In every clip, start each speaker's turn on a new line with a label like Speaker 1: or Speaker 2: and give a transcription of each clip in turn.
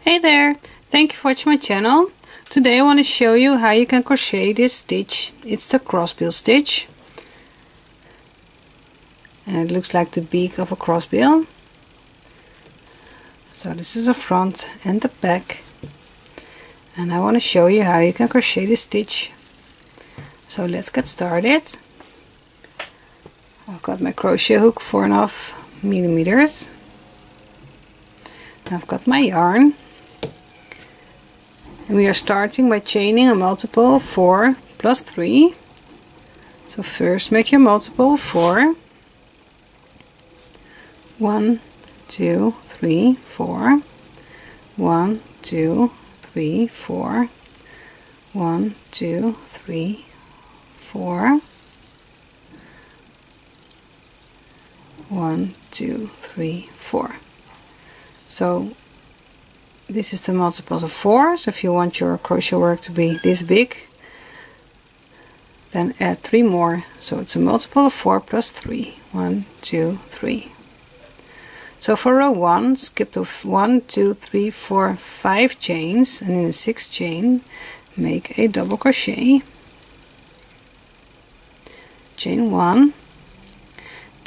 Speaker 1: Hey there! Thank you for watching my channel. Today I want to show you how you can crochet this stitch. It's the crossbill stitch. And it looks like the beak of a crossbill. So this is the front and the back. And I want to show you how you can crochet this stitch. So let's get started. I've got my crochet hook 4.5 millimeters. I've got my yarn. And we are starting by chaining a multiple of 4 plus 3. So first make your multiple of 4. 1, 2, 3, 4. 1, 2, 3, 4. 1, 2, 3, 4. 1, 2, 3, 4. So this is the multiples of 4, so if you want your crochet work to be this big, then add 3 more. So it's a multiple of 4 plus 3. 1, 2, 3. So for row 1, skip to 1, 2, 3, 4, 5 chains, and in the 6th chain make a double crochet. Chain 1,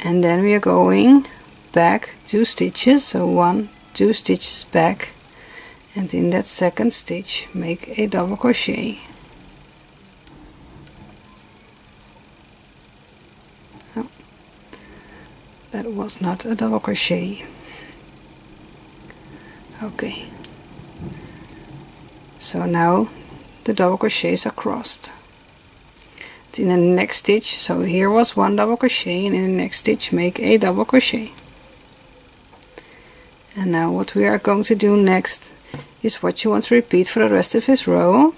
Speaker 1: and then we are going back 2 stitches, so 1, 2 stitches back, and in that 2nd stitch make a double crochet. Oh, that was not a double crochet. Okay, so now the double crochets are crossed. In the next stitch, so here was 1 double crochet, and in the next stitch make a double crochet. And now what we are going to do next is what you want to repeat for the rest of this row.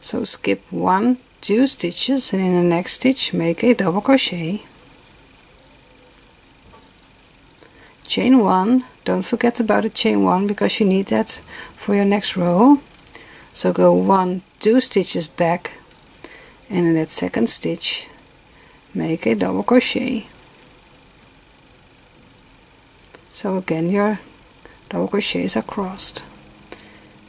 Speaker 1: So skip 1, 2 stitches, and in the next stitch make a double crochet. Chain 1, don't forget about the chain 1 because you need that for your next row. So go 1, 2 stitches back, and in that 2nd stitch make a double crochet. So again your double crochets are crossed.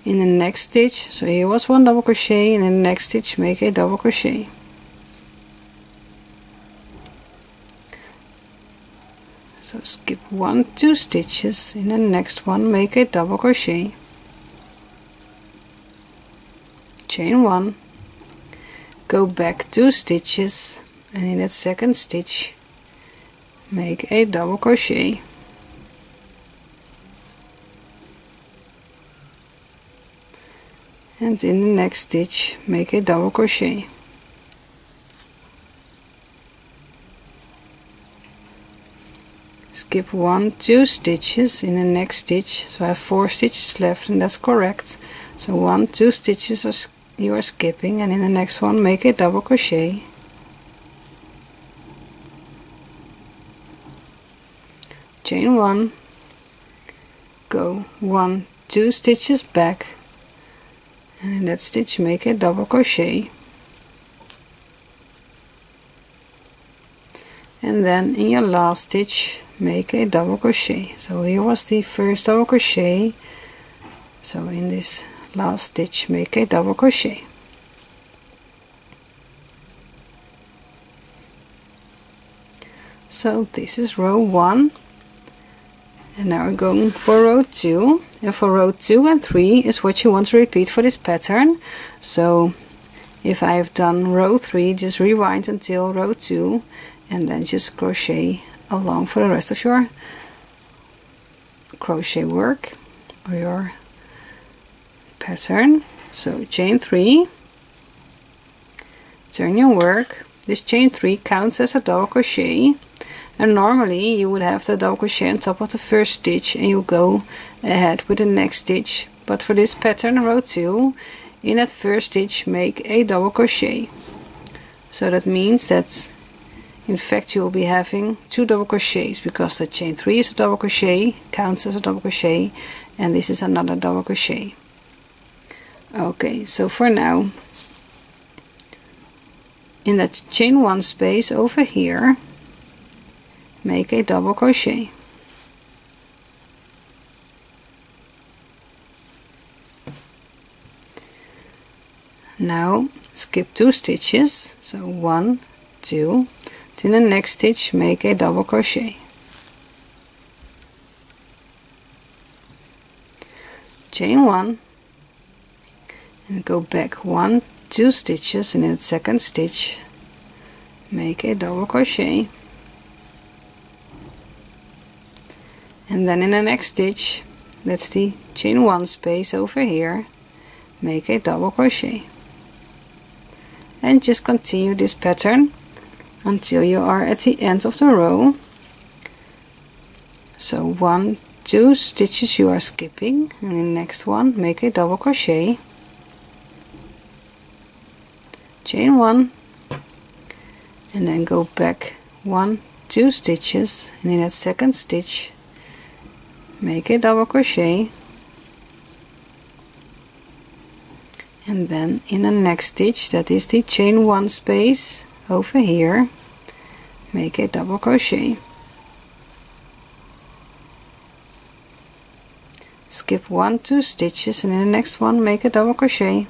Speaker 1: In the next stitch, so here was 1 double crochet, and in the next stitch make a double crochet. So skip 1, 2 stitches, in the next one make a double crochet. Chain 1, go back 2 stitches, and in that 2nd stitch make a double crochet. And in the next stitch make a double crochet. Skip 1, 2 stitches in the next stitch, so I have 4 stitches left, and that's correct. So 1, 2 stitches you are skipping, and in the next one make a double crochet. Chain 1, go 1, 2 stitches back, and in that stitch make a double crochet. And then in your last stitch make a double crochet. So here was the first double crochet, so in this last stitch make a double crochet. So this is row 1, and now we're going for row 2, and for row 2 and 3 is what you want to repeat for this pattern. So if I have done row 3, just rewind until row 2 and then just crochet along for the rest of your crochet work or your pattern. So chain 3, turn your work. This chain 3 counts as a double crochet, and normally you would have the double crochet on top of the first stitch and you go ahead with the next stitch, but for this pattern row 2, in that first stitch make a double crochet. So that means that in fact you will be having 2 double crochets, because the chain 3 is a double crochet, counts as a double crochet, and this is another double crochet. Okay, so for now, in that chain 1 space over here make a double crochet. Now skip 2 stitches, so 1, 2, in the next stitch make a double crochet, chain 1 and go back 1, 2 stitches, and in the second stitch make a double crochet, and then in the next stitch, that's the chain 1 space over here, make a double crochet, and just continue this pattern until you are at the end of the row. So 1, 2 stitches you are skipping, and in the next one make a double crochet, chain 1, and then go back 1, 2 stitches, and in that second stitch make a double crochet, and then in the next stitch, that is the chain 1 space over here, make a double crochet, skip 1, 2 stitches, and in the next one make a double crochet,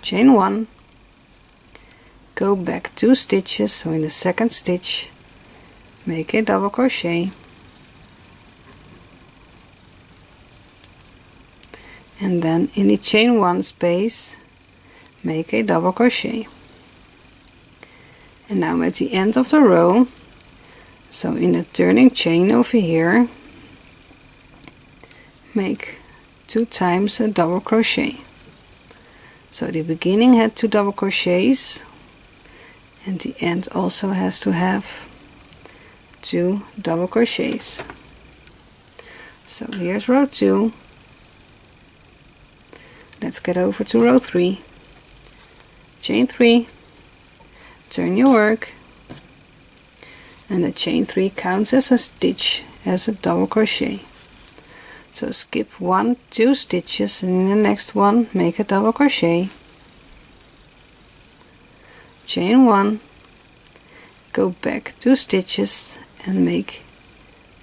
Speaker 1: chain 1, go back 2 stitches, so in the second stitch make a double crochet, and then in the chain 1 space make a double crochet. And now I'm at the end of the row, so in the turning chain over here make 2 times a double crochet. So the beginning had 2 double crochets, and the end also has to have 2 double crochets. So here's row 2. Let's get over to row 3. Chain 3, turn your work, and the chain 3 counts as a stitch, as a double crochet. So skip 1, 2 stitches, and in the next one make a double crochet, chain 1, go back 2 stitches and make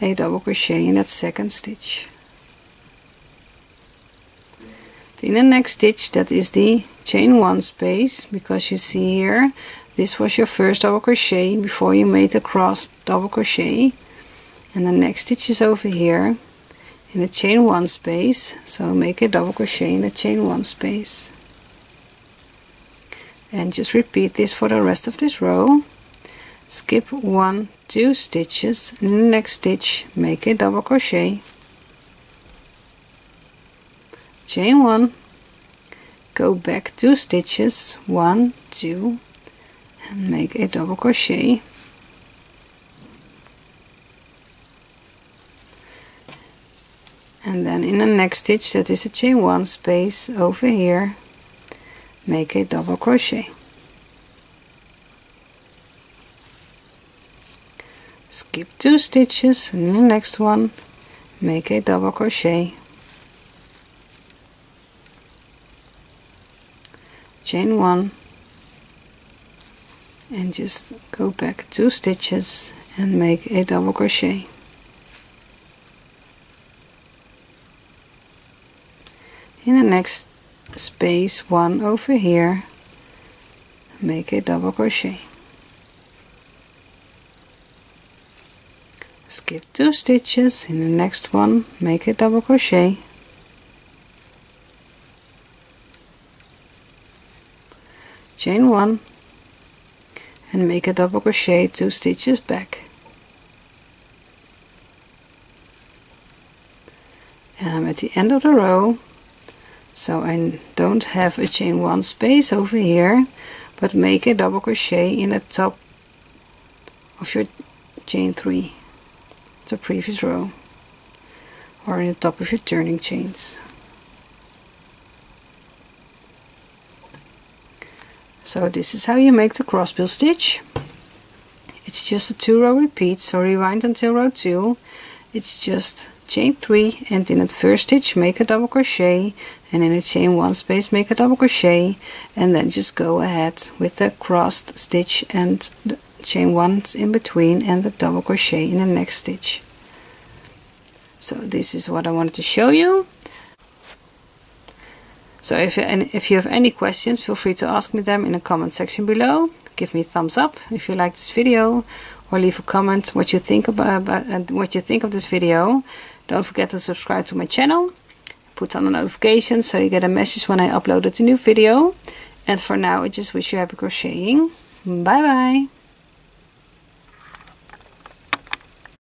Speaker 1: a double crochet in that second stitch. In the next stitch, that is the chain 1 space, because you see here this was your first double crochet before you made the cross double crochet, and the next stitch is over here in the chain 1 space, so make a double crochet in the chain 1 space, and just repeat this for the rest of this row. Skip 1, 2 stitches, and in the next stitch make a double crochet, chain 1, go back 2 stitches, 1, 2, and make a double crochet, and then in the next stitch, that is a chain 1 space over here, make a double crochet, skip 2 stitches, and in the next one make a double crochet, chain 1, and just go back 2 stitches and make a double crochet, in the next space 1 over here make a double crochet, skip 2 stitches, in the next one make a double crochet, chain 1, and make a double crochet 2 stitches back, and I'm at the end of the row, so I don't have a chain 1 space over here, but make a double crochet in the top of your chain 3, the previous row, or in the top of your turning chains. So this is how you make the crossbill stitch. It's just a 2-row repeat, so rewind until row 2. It's just chain 3, and in the first stitch make a double crochet, and in the chain 1 space make a double crochet, and then just go ahead with the crossed stitch and the chain 1 in between and the double crochet in the next stitch. So this is what I wanted to show you. So if you have any questions, feel free to ask me them in the comment section below. Give me a thumbs up if you like this video, or leave a comment what you think about what you think of this video. Don't forget to subscribe to my channel. Put on a notification so you get a message when I upload a new video. And for now, I just wish you happy crocheting. Bye bye.